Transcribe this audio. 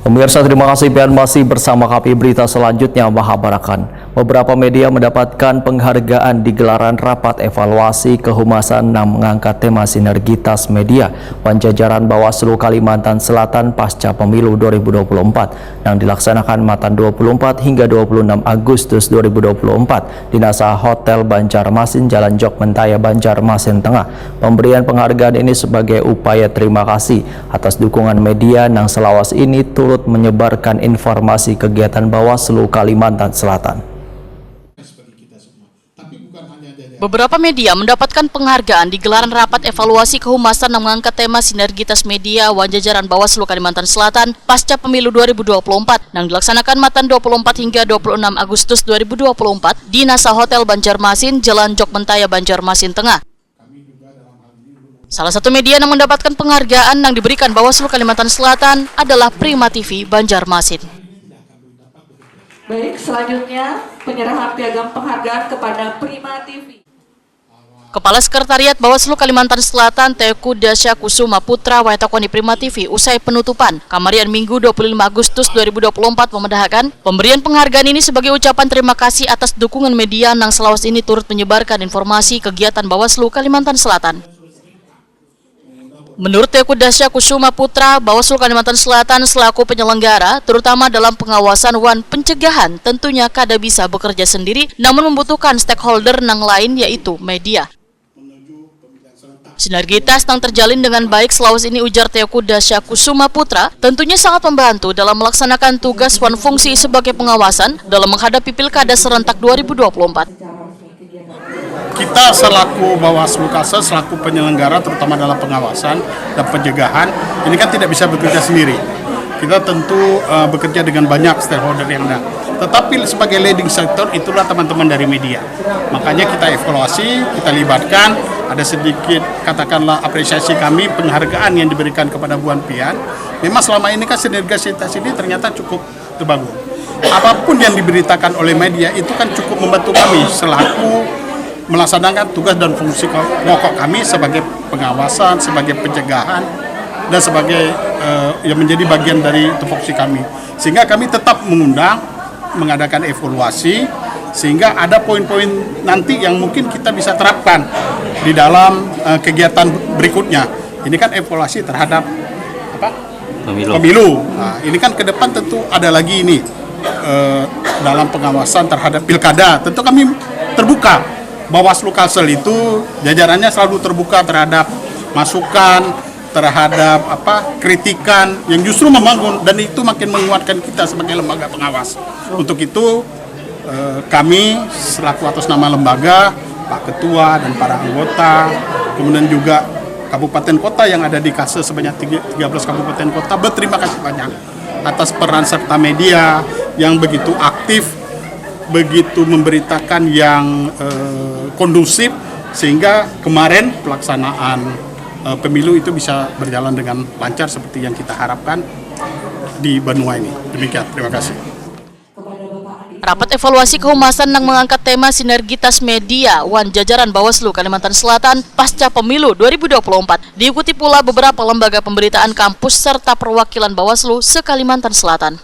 Pemirsa, terima kasih dan masih bersama kami. Berita selanjutnya, Mahabarakan. Beberapa media mendapatkan penghargaan di gelaran rapat evaluasi kehumasan yang mengangkat tema sinergitas media Jajaran Bawaslu Kalimantan Selatan pasca pemilu 2024 yang dilaksanakan Matan 24 hingga 26 Agustus 2024 di Nasa Hotel Banjarmasin, Jalan Jok Mentaya, Banjarmasin Tengah. Pemberian penghargaan ini sebagai upaya terima kasih atas dukungan media yang selawas ini turut menyebarkan informasi kegiatan Bawaslu Kalimantan Selatan. Beberapa media mendapatkan penghargaan di gelaran rapat evaluasi kehumasan yang mengangkat tema sinergitas media Jajaran Bawaslu Kalimantan Selatan pasca pemilu 2024 yang dilaksanakan Matan 24 hingga 26 Agustus 2024 di Nasa Hotel Banjarmasin, Jalan Jok Mentaya, Banjarmasin Tengah. Salah satu media yang mendapatkan penghargaan yang diberikan Bawaslu Kalimantan Selatan adalah Prima TV Banjarmasin. Baik, selanjutnya penyerahan piagam penghargaan kepada Prima TV. Kepala Sekretariat Bawaslu Kalimantan Selatan Teku Dasya Kusuma Putra Waitakoni Prima TV usai penutupan Kamarian Minggu 25 Agustus 2024 memendahkan pemberian penghargaan ini sebagai ucapan terima kasih atas dukungan media yang selawas ini turut menyebarkan informasi kegiatan Bawaslu Kalimantan Selatan. Menurut Teku Dasya Kusuma Putra, Bawaslu Kalimantan Selatan selaku penyelenggara, terutama dalam pengawasan wan pencegahan, tentunya kada bisa bekerja sendiri, namun membutuhkan stakeholder yang lain yaitu media. Sinergitas yang terjalin dengan baik selawas ini, ujar Teku Dasya Kusuma Putra, tentunya sangat membantu dalam melaksanakan tugas wan fungsi sebagai pengawasan dalam menghadapi Pilkada serentak 2024. Kita selaku Bawaslu Kalsel, selaku penyelenggara terutama dalam pengawasan dan pencegahan, ini kan tidak bisa bekerja sendiri. Kita tentu bekerja dengan banyak stakeholder yang ada. Tetapi sebagai leading sector itulah teman-teman dari media. Makanya kita evaluasi, kita libatkan, ada sedikit katakanlah apresiasi kami, penghargaan yang diberikan kepada Bu Pian. Memang selama ini kan sinergisitas ini ternyata cukup terbangun. Apapun yang diberitakan oleh media itu kan cukup membantu kami selaku melaksanakan tugas dan fungsi pokok kami sebagai pengawasan, sebagai pencegahan, dan sebagai yang menjadi bagian dari tupoksi kami. Sehingga kami tetap mengadakan evaluasi, sehingga ada poin-poin nanti yang mungkin kita bisa terapkan di dalam kegiatan berikutnya. Ini kan evaluasi terhadap pemilu. Nah, ini kan ke depan tentu ada lagi ini dalam pengawasan terhadap pilkada. Tentu kami terbuka. Bawaslu Kalsel itu jajarannya selalu terbuka terhadap masukan, terhadap kritikan yang justru membangun, dan itu makin menguatkan kita sebagai lembaga pengawas. Untuk itu kami selaku atas nama lembaga, Pak Ketua dan para anggota, kemudian juga kabupaten kota yang ada di Kalsel sebanyak 13 kabupaten kota, berterima kasih banyak atas peran serta media yang begitu aktif, begitu memberitakan yang kondusif, sehingga kemarin pelaksanaan pemilu itu bisa berjalan dengan lancar seperti yang kita harapkan di Banua ini. Demikian, terima kasih. Rapat evaluasi kehumasan yang mengangkat tema sinergitas media Jajaran Bawaslu Kalimantan Selatan pasca pemilu 2024 diikuti pula beberapa lembaga pemberitaan kampus serta perwakilan Bawaslu se-Kalimantan Selatan.